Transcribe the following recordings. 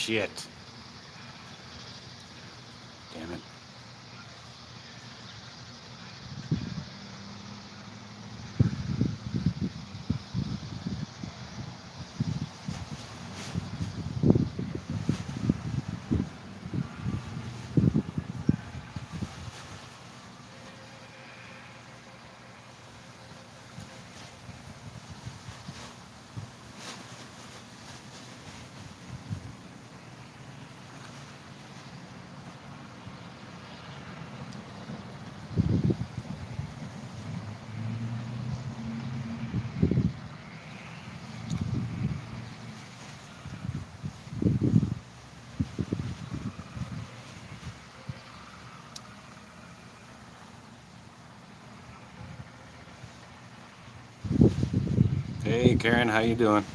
Shit. Damn it. Hey Karen, how you doing?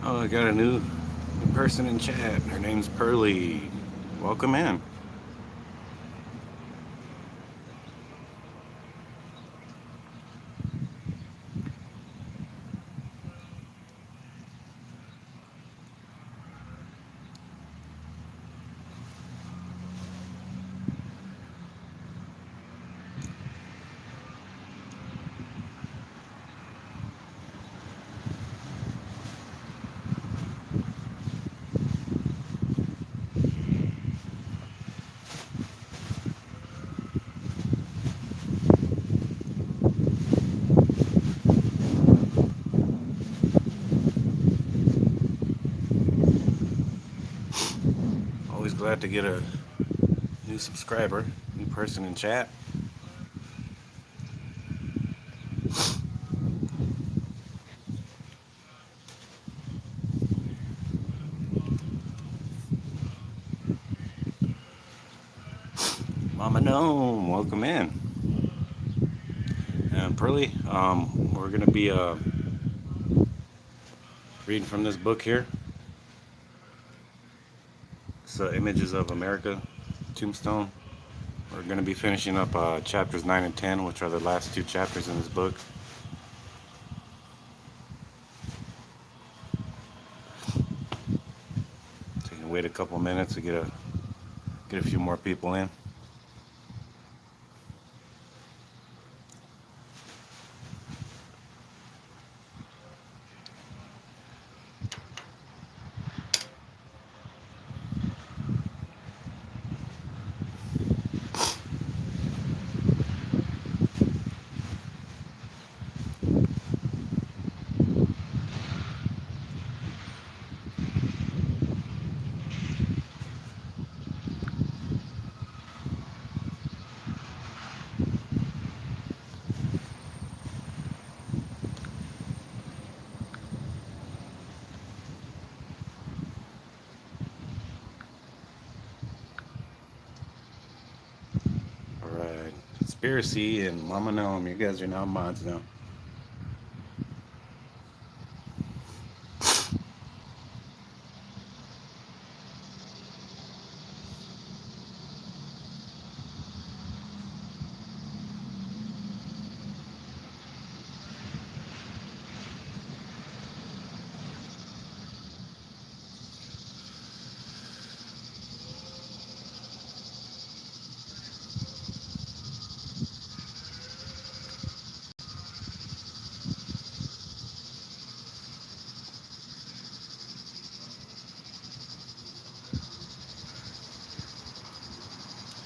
Oh, I got a new person in chat. Her name's Pearly. Welcome in. Always glad to get a new subscriber, new person in chat. Mama Gnome, welcome in. And Pearly, we're gonna be reading from this book here. It's Images of America, Tombstone. We're gonna be finishing up chapters 9 and 10, which are the last two chapters in this book. So you can wait a couple minutes to get a few more people in. Alright. Conspiracy and Mama Gnome, you guys are now mods now.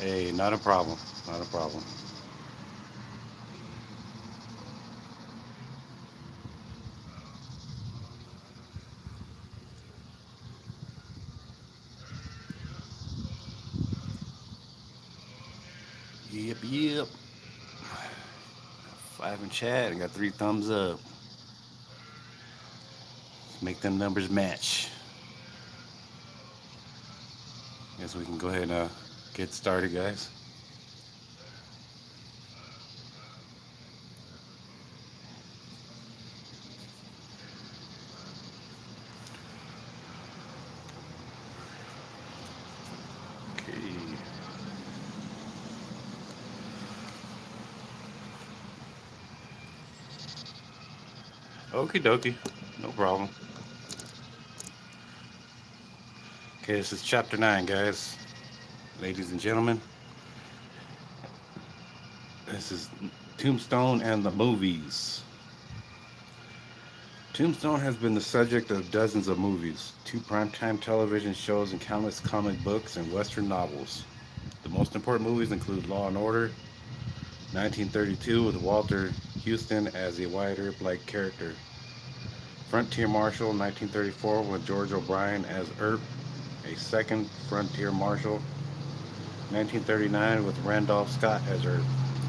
Hey, not a problem. Not a problem. Yep. 5 in chat. I got 3 thumbs up. Let's make them numbers match. Guess we can go ahead and get started, guys. Okie dokie. No problem. Okay, this is chapter 9, guys. Ladies and gentlemen, this is Tombstone and the movies. Tombstone has been the subject of dozens of movies, two primetime television shows, and countless comic books and Western novels. The most important movies include Law and Order, 1932 with Walter Houston as a Wyatt Earp-like character, Frontier Marshal, 1934 with George O'Brien as Earp, a second Frontier Marshal, 1939 with Randolph Scott as Earp,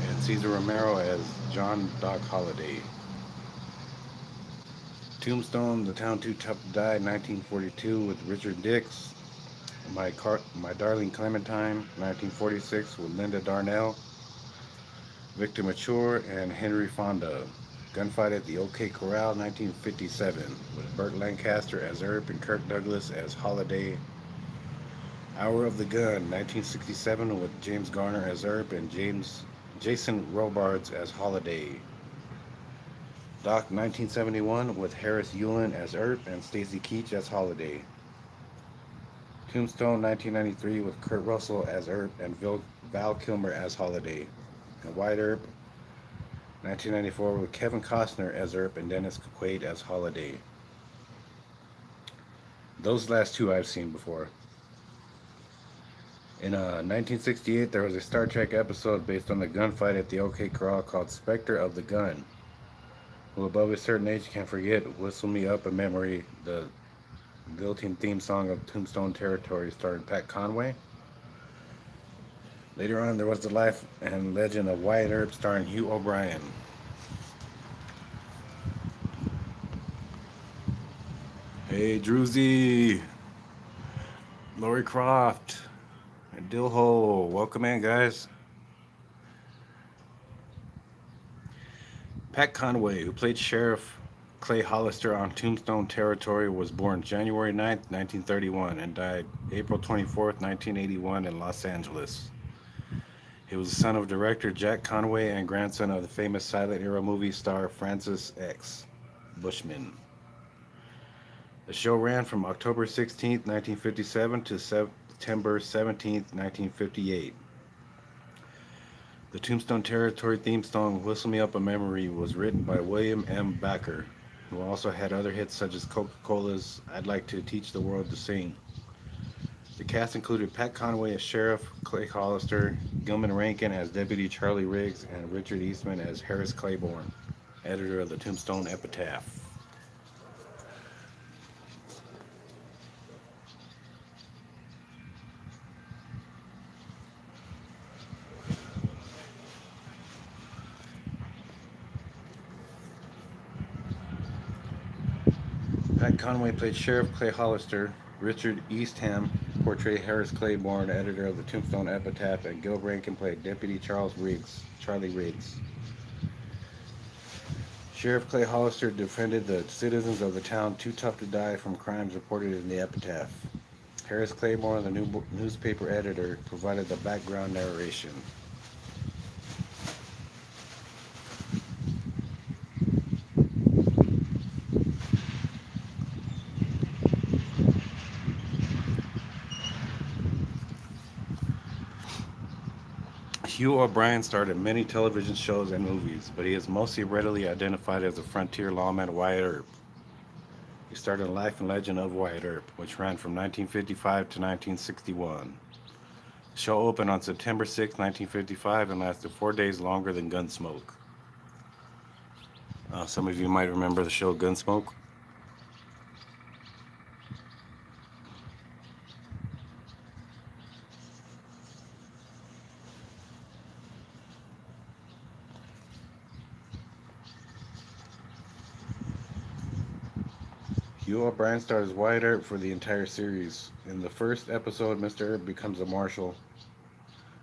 and Cesar Romero as John Doc Holliday. Tombstone, The Town Too Tough to Die, 1942 with Richard Dix, My Darling Clementine, 1946 with Linda Darnell, Victor Mature, and Henry Fonda. Gunfight at the OK Corral, 1957 with Burt Lancaster as Earp and Kirk Douglas as Holliday. Hour of the Gun, 1967 with James Garner as Earp and Jason Robards as Holliday. Doc, 1971 with Harris Yulin as Earp and Stacy Keach as Holliday. Tombstone, 1993 with Kurt Russell as Earp and Val Kilmer as Holliday. And Wyatt Earp, 1994 with Kevin Costner as Earp and Dennis Quaid as Holliday. Those last two I've seen before. In 1968, there was a Star Trek episode based on the gunfight at the OK Corral called Spectre of the Gun. Who above a certain age can forget Whistle Me Up a Memory, the built-in theme song of Tombstone Territory starring Pat Conway. Later on, there was the life and legend of Wyatt Earp starring Hugh O'Brien. Hey, Druzy, Lori Croft, and Dillhole, welcome in, guys. Pat Conway, who played Sheriff Clay Hollister on Tombstone Territory, was born January 9, 1931, and died April 24, 1981 in Los Angeles. He was the son of director Jack Conway and grandson of the famous silent era movie star Francis X. Bushman. The show ran from October 16, 1957 to September 17, 1958. The Tombstone Territory theme song, Whistle Me Up a Memory, was written by William M. Backer, who also had other hits such as Coca-Cola's I'd Like to Teach the World to Sing. The cast included Pat Conway as Sheriff Clay Hollister, Gilman Rankin as Deputy Charlie Riggs, and Richard Eastman as Harris Claiborne, editor of the Tombstone Epitaph. Pat Conway played Sheriff Clay Hollister. Richard Eastham portrayed Harris Claiborne, editor of the Tombstone Epitaph, and Gil Rankin played Deputy Charlie Riggs. Sheriff Clay Hollister defended the citizens of the town too tough to die from crimes reported in the epitaph. Harris Claiborne, the newspaper editor, provided the background narration. Hugh O'Brien starred in many television shows and movies, but he is mostly readily identified as the frontier lawman Wyatt Earp. He starred in Life and Legend of Wyatt Earp, which ran from 1955 to 1961. The show opened on September 6, 1955 and lasted 4 days longer than Gunsmoke. Some of you might remember the show Gunsmoke. Hugh O'Brien starred as Wyatt Earp for the entire series. In the first episode, Mr. Earp becomes a marshal.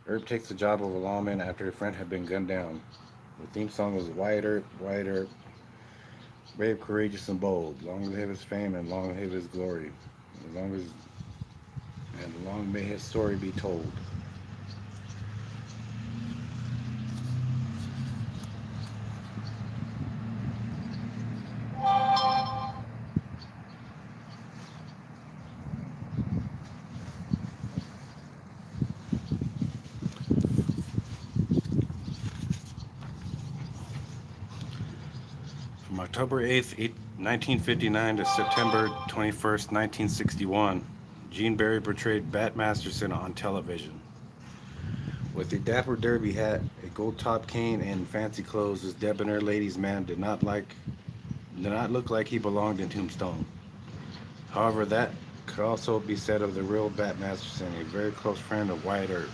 Earp takes the job of a lawman after a friend had been gunned down. The theme song was Wyatt Earp, brave, courageous, and bold. Long live his fame and long live his glory. Long may his story be told. From October 8th, 1959 to September 21st, 1961, Gene Barry portrayed Bat Masterson on television. With a dapper derby hat, a gold-topped cane, and fancy clothes, this debonair ladies' man did not look like he belonged in Tombstone. However, that could also be said of the real Bat Masterson, a very close friend of Wyatt Earp.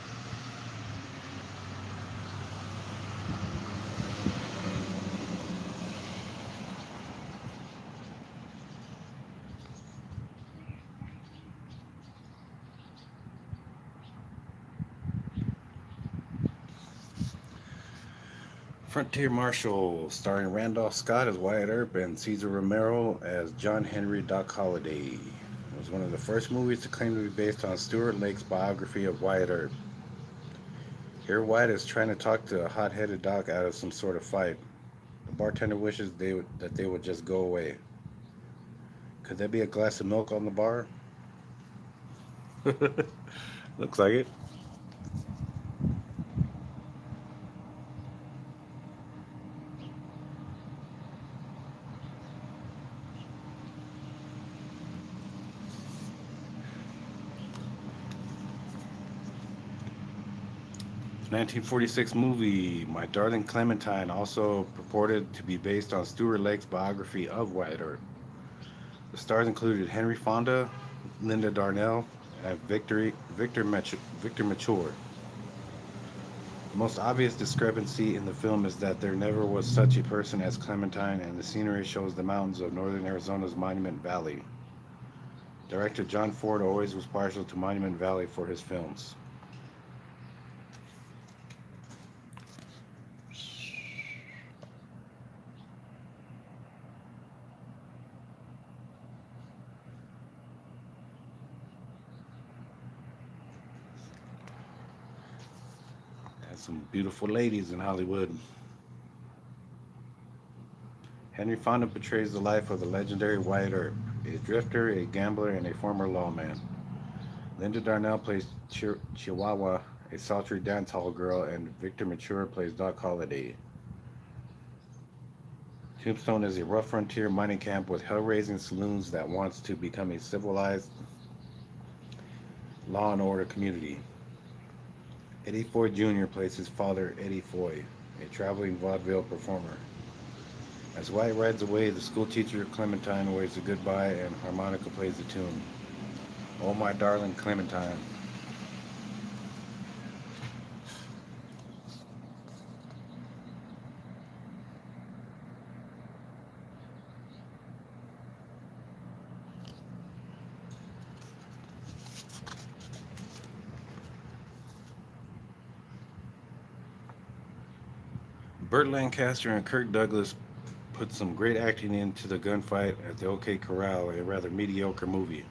'Frontier Marshal, starring Randolph Scott as Wyatt Earp and Cesar Romero as John Henry Doc Holliday. It was one of the first movies to claim to be based on Stuart Lake's biography of Wyatt Earp. Here, Wyatt is trying to talk to a hot-headed Doc out of some sort of fight. The bartender wishes that they would just go away. Could there be a glass of milk on the bar? Looks like it. 1946 movie My Darling Clementine, also purported to be based on Stuart Lake's biography of Wyatt Earp. The stars included Henry Fonda, Linda Darnell, and Victor Mature. The most obvious discrepancy in the film is that there never was such a person as Clementine, and the scenery shows the mountains of northern Arizona's Monument Valley. Director John Ford always was partial to Monument Valley for his films. Had some beautiful ladies in Hollywood. Henry Fonda portrays the life of the legendary Wyatt Earp, a drifter, a gambler, and a former lawman. Linda Darnell plays Chihuahua, a sultry dance hall girl, and Victor Mature plays Doc Holliday. Tombstone is a rough frontier mining camp with hell-raising saloons that wants to become a civilized law and order community. Eddie Foy Jr. plays his father, Eddie Foy, a traveling vaudeville performer. As White rides away, the schoolteacher Clementine waves a goodbye and harmonica plays the tune. Oh, my darling Clementine. Burt Lancaster and Kirk Douglas put some great acting into the gunfight at the OK Corral, a rather mediocre movie.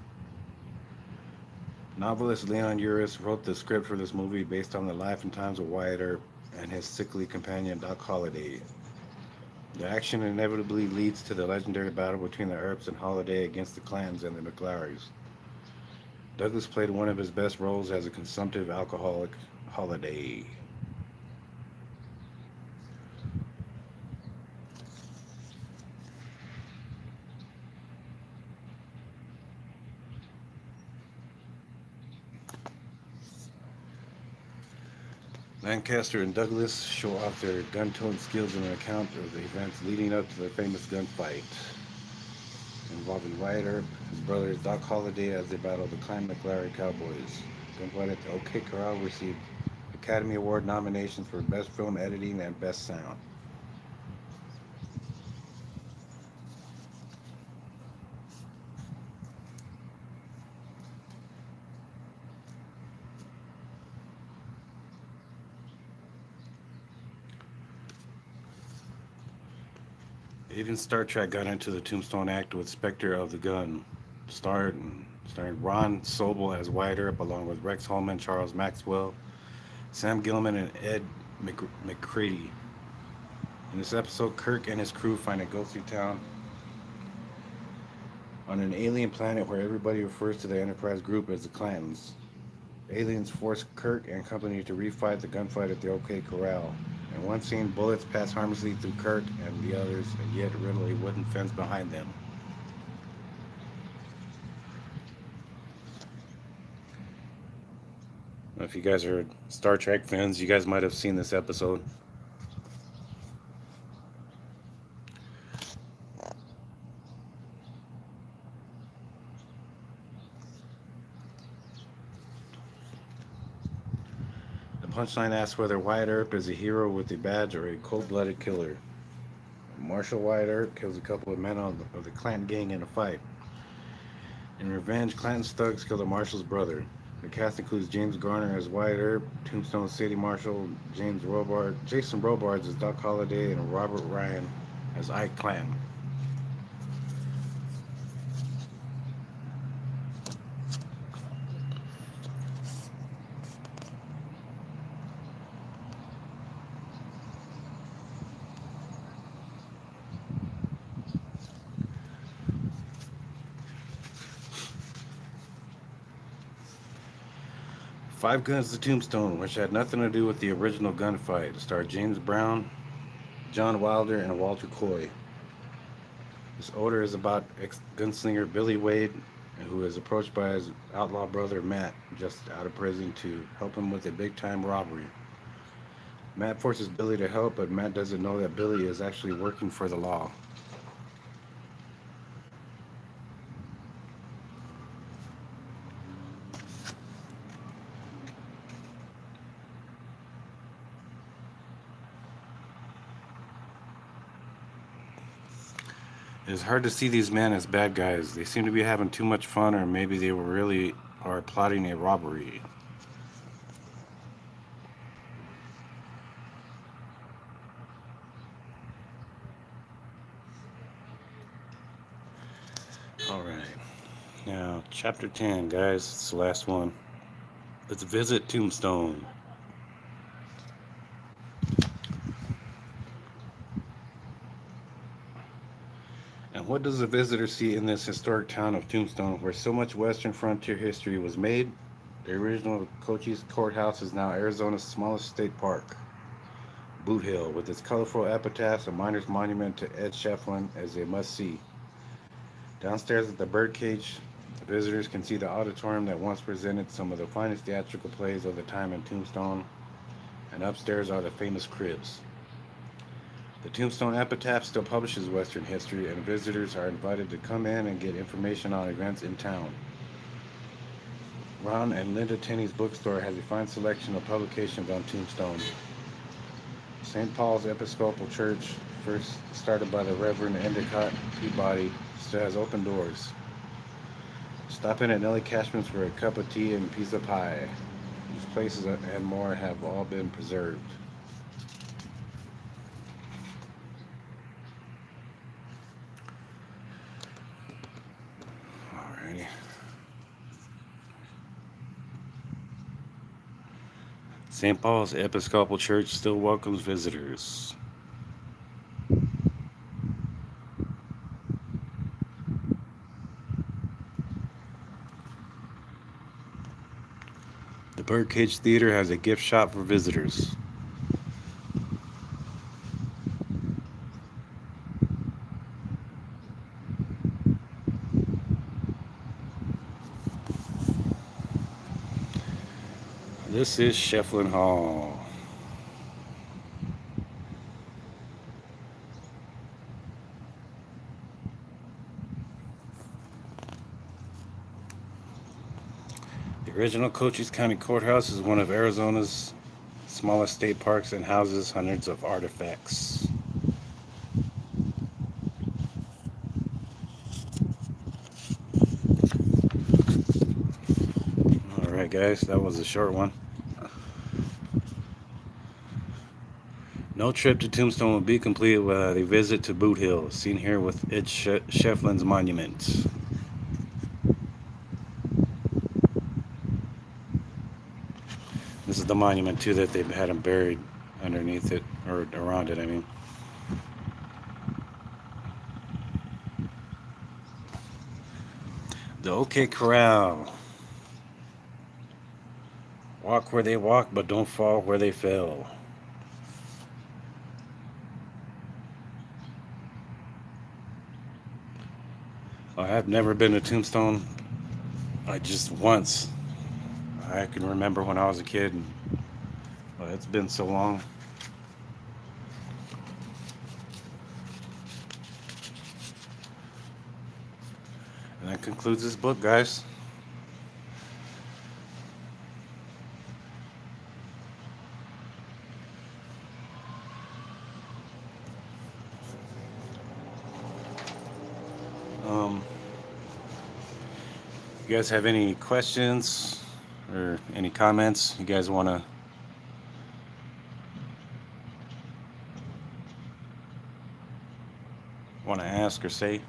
Novelist Leon Uris wrote the script for this movie based on the life and times of Wyatt Earp and his sickly companion Doc Holliday. The action inevitably leads to the legendary battle between the Earps and Holliday against the clans and the McLarrys. Douglas played one of his best roles as a consumptive alcoholic, Holliday. Lancaster and Douglas show off their gun-toting skills in an account of the events leading up to the famous gunfight involving Wyatt Earp, his brothers Doc Holliday as they battle the Clan McLarry Cowboys. Gunfight at the OK Corral received Academy Award nominations for Best Film Editing and Best Sound. Even Star Trek got into the Tombstone act with Spectre of the Gun, starring Ron Sobel as Wyatt Earp, along with Rex Holman, Charles Maxwell, Sam Gilman, and Ed McCready. In this episode, Kirk and his crew find a ghostly town on an alien planet where everybody refers to the Enterprise group as the Clantons. Aliens force Kirk and company to refight the gunfight at the OK Corral, In one scene, bullets pass harmlessly through Kurt and the others, and yet riddle a wooden fence behind them. If you guys are Star Trek fans, you guys might have seen this episode. The punchline asks whether Wyatt Earp is a hero with a badge or a cold-blooded killer. Marshal Wyatt Earp kills a couple of men of the Clanton gang in a fight. In revenge, Clanton's thugs kill the marshal's brother. The cast includes James Garner as Wyatt Earp, Tombstone City Marshal Jason Robards as Doc Holliday, and Robert Ryan as Ike Clanton. Five Guns to Tombstone, which had nothing to do with the original gunfight, starred James Brown, John Wilder, and Walter Coy. This order is about ex-gunslinger Billy Wade, who is approached by his outlaw brother Matt, just out of prison, to help him with a big-time robbery. Matt forces Billy to help, but Matt doesn't know that Billy is actually working for the law. It is hard to see these men as bad guys. They seem to be having too much fun, or maybe they were really are plotting a robbery. Alright. Now, Chapter 10, guys. It's the last one. Let's visit Tombstone. And what does the visitor see in this historic town of Tombstone, where so much Western frontier history was made? The original Cochise Courthouse is now Arizona's smallest state park. Boot Hill, with its colorful epitaphs, a miner's monument to Ed Shefflin, is a must-see. Downstairs at the Birdcage, visitors can see the auditorium that once presented some of the finest theatrical plays of the time in Tombstone, and upstairs are the famous cribs. The Tombstone Epitaph still publishes Western history, and visitors are invited to come in and get information on events in town. Ron and Linda Tenney's bookstore has a fine selection of publications on Tombstone. St. Paul's Episcopal Church, first started by the Reverend Endicott Peabody, still has open doors. Stop in at Nellie Cashman's for a cup of tea and a piece of pie. These places and more have all been preserved. Alrighty. St. Paul's Episcopal Church still welcomes visitors. The Birdcage Theater has a gift shop for visitors. This is Shefflin Hall. The original Cochise County Courthouse is one of Arizona's smallest state parks and houses hundreds of artifacts. Alright guys, that was a short one. No trip to Tombstone will be complete without a visit to Boot Hill, seen here with Ed Shefflin's monument. This is the monument too that they had him buried underneath it, or around it, I mean. The OK Corral. Walk where they walk, but don't fall where they fell. I have never been to Tombstone. I just once. I can remember when I was a kid. And, it's been so long. And that concludes this book, guys. Um, you guys have any questions or any comments you guys wanna ask or say?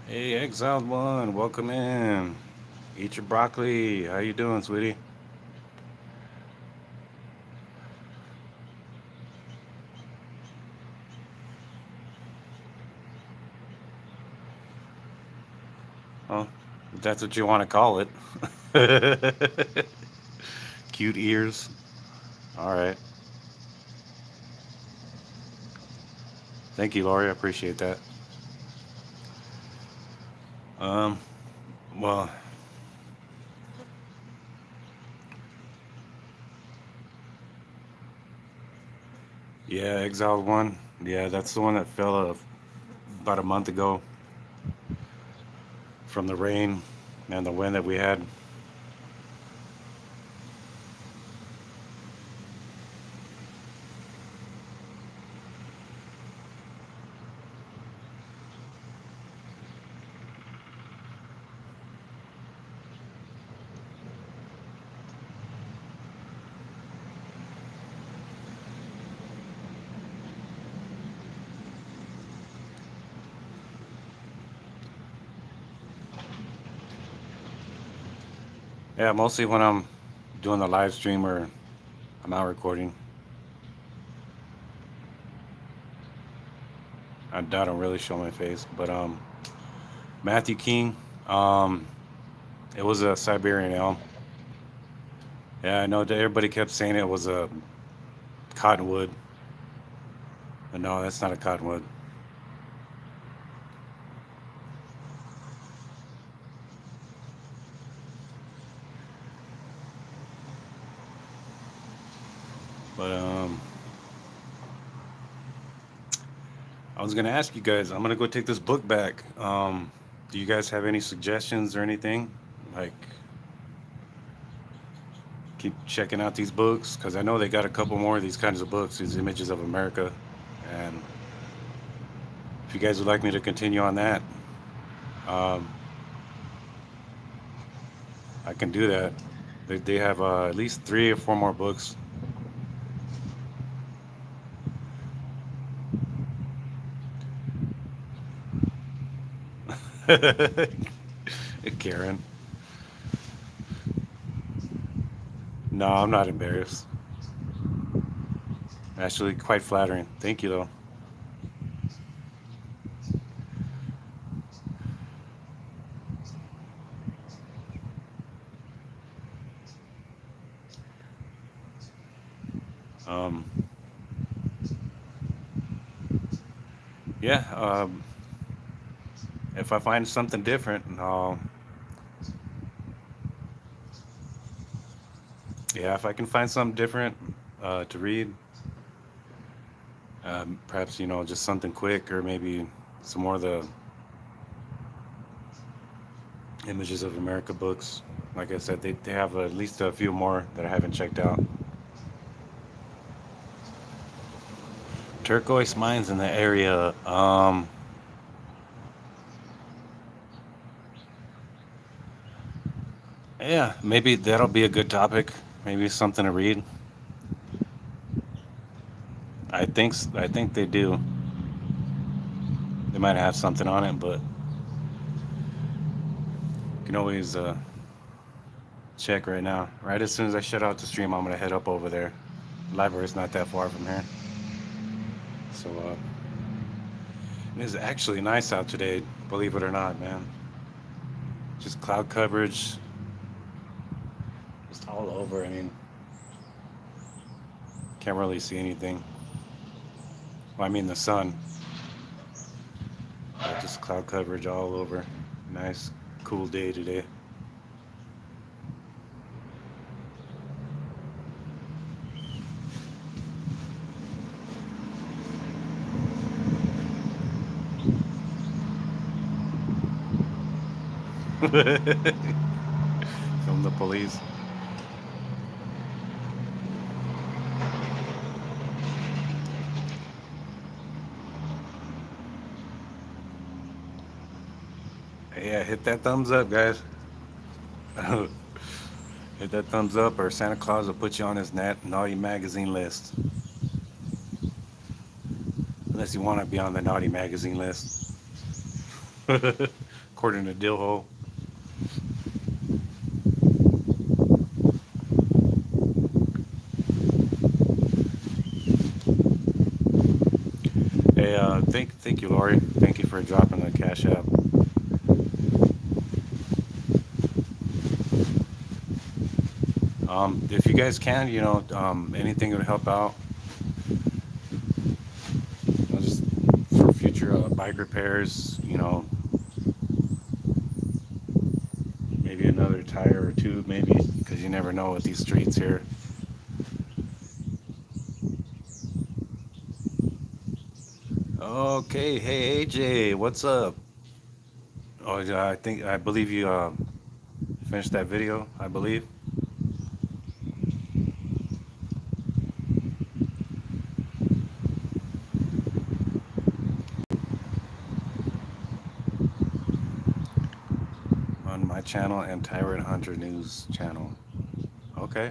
Hey, Exiled One, welcome in. Eat your broccoli. How you doing, sweetie? Oh, if that's what you want to call it. Cute ears. All right. Thank you, Lori. I appreciate that. Um, well, yeah, Exiled One. Yeah, that's the one that fell about a month ago from the rain and the wind that we had. Yeah, mostly when I'm doing the live stream or I'm out recording. I don't really show my face, but Matthew King. Um, it was a Siberian elm. Yeah, I know that everybody kept saying it was a cottonwood, but no, that's not a cottonwood. But I was gonna ask you guys. I'm gonna go take this book back. Do you guys have any suggestions or anything? Like, keep checking out these books because I know they got a couple more of these kinds of books, these images of America. And if you guys would like me to continue on that, um, I can do that. They have at least 3 or 4 more books. Karen. No, I'm not embarrassed. Actually, quite flattering. Thank you, though. Um, yeah, if I find something different, yeah, if I can find something different to read, perhaps just something quick or maybe some more of the images of America books. Like I said, they have at least a few more that I haven't checked out. Turquoise mines in the area. Yeah, maybe that'll be a good topic. Maybe something to read. I think they do. They might have something on it, but you can always check right now. Right as soon as I shut out the stream, I'm gonna head up over there. The library's not that far from here, so it is actually nice out today. Believe it or not, man. Just cloud coverage, just all over. I mean, can't really see anything. Well, I mean the sun, but just cloud coverage all over. Nice, cool day today. From the police. Yeah, hit that thumbs up, guys. Hit that thumbs up, or Santa Claus will put you on his naughty magazine list. Unless you want to be on the naughty magazine list, according to Dillhole. Hey, thank you, Lori. Thank you for dropping the cash app. If you guys can, anything would help out. Just for future bike repairs, maybe another tire or two, maybe, because you never know with these streets here. Okay, hey AJ, what's up? Oh, yeah, I believe you finished that video. I believe. On my channel and Tyrant Hunter News channel. Okay.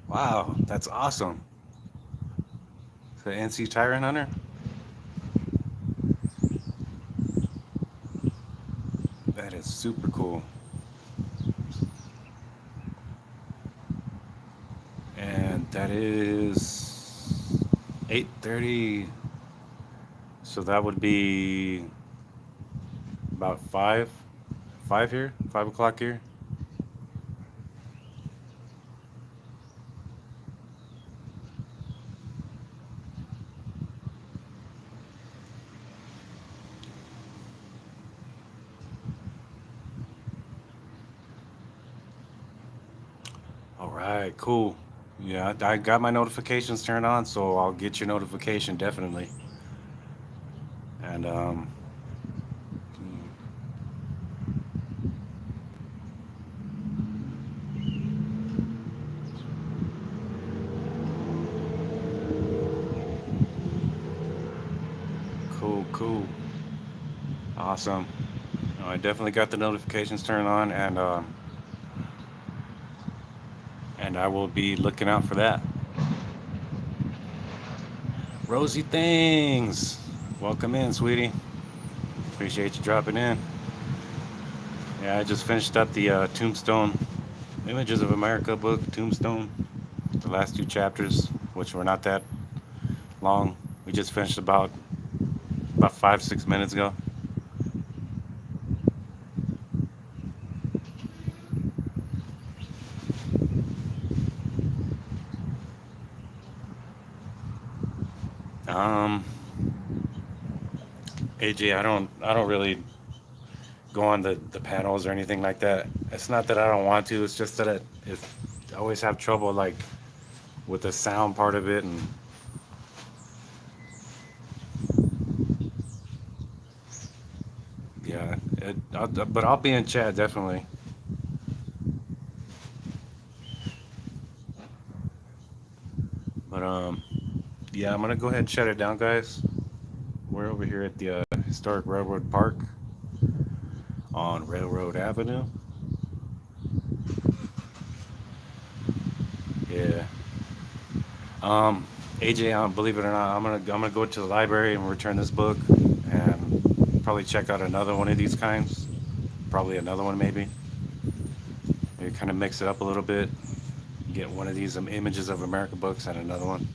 Wow, that's awesome. The NC Tyrant Hunter? That is super cool. And that is 8:30. So that would be about 5 here, 5 o'clock here. All right, cool. Yeah, I got my notifications turned on, so I'll get your notification definitely. And cool, cool, awesome. I definitely got the notifications turned on, and I will be looking out for that. Rosie Things, welcome in, sweetie. Appreciate you dropping in. Yeah, I just finished up the Tombstone Images of America book, Tombstone. The last two chapters, which were not that long. We just finished about 5 6 minutes ago. Um, AJ, I don't really go on the panels or anything like that. It's not that I don't want to. It's just that I always have trouble like with the sound part of it, and yeah. But I'll be in chat definitely. But yeah, I'm gonna go ahead and shut it down, guys. We're over here at the historic railroad park on Railroad Avenue. Yeah. Um, AJ, believe it or not, I'm gonna go to the library and return this book, and probably check out another one of these kinds. Probably another one maybe. Maybe kind of mix it up a little bit. Get one of these Images of America books and another one.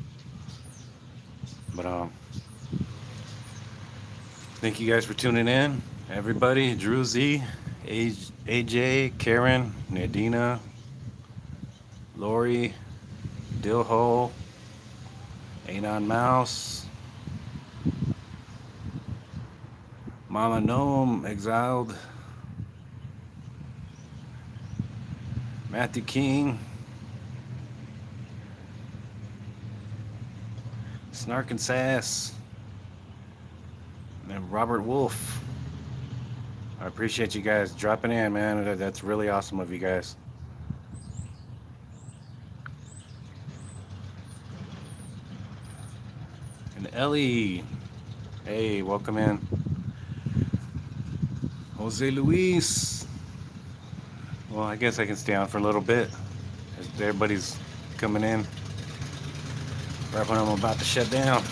But thank you guys for tuning in, everybody. Drew Z, AJ, Karen, Nadina, Lori, Dillhole, Anon Mouse, Mama Gnome, Exiled, Matthew King, Snark and Sass, and Robert Wolf. I appreciate you guys dropping in, man. That's really awesome of you guys. And Ellie, hey, welcome in. Jose Luis. Well, I guess I can stay on for a little bit as everybody's coming in right when I'm about to shut down.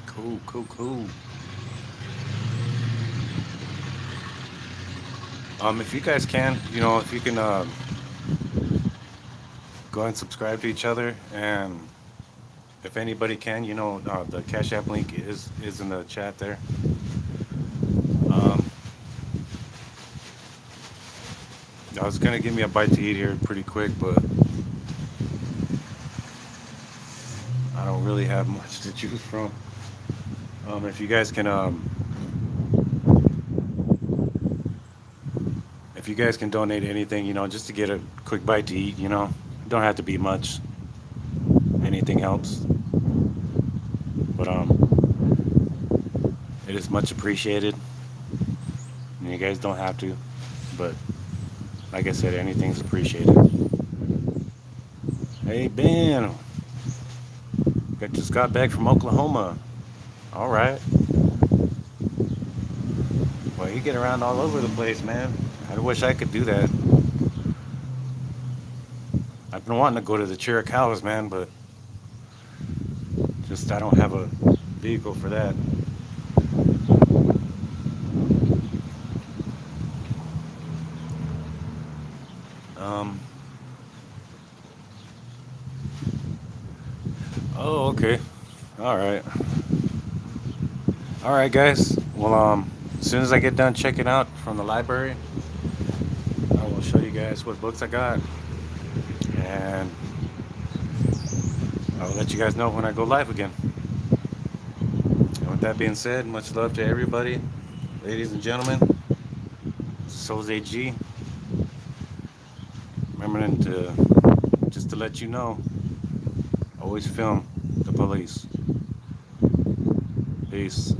Cool, cool, cool. If you guys can, if you can go ahead and subscribe to each other, and if anybody can, the Cash App link is in the chat there. Um, I was gonna give me a bite to eat here pretty quick, but I don't really have much to choose from. If you guys can, if you guys can donate anything, just to get a quick bite to eat, don't have to be much. Anything helps, but it is much appreciated. And you guys don't have to, but like I said, anything's appreciated. Hey Ben, I just got back from Oklahoma. All right. Well, you get around all over the place, man. I wish I could do that. I've been wanting to go to the Chiricahuas, man, but just I don't have a vehicle for that. Um. Oh, okay. All right. All right, guys. Well, as soon as I get done checking out from the library, I will show you guys what books I got, and I'll let you guys know when I go live again. And with that being said, much love to everybody, ladies and gentlemen. Jose G. Remembering to just to let you know, always film the police. Peace.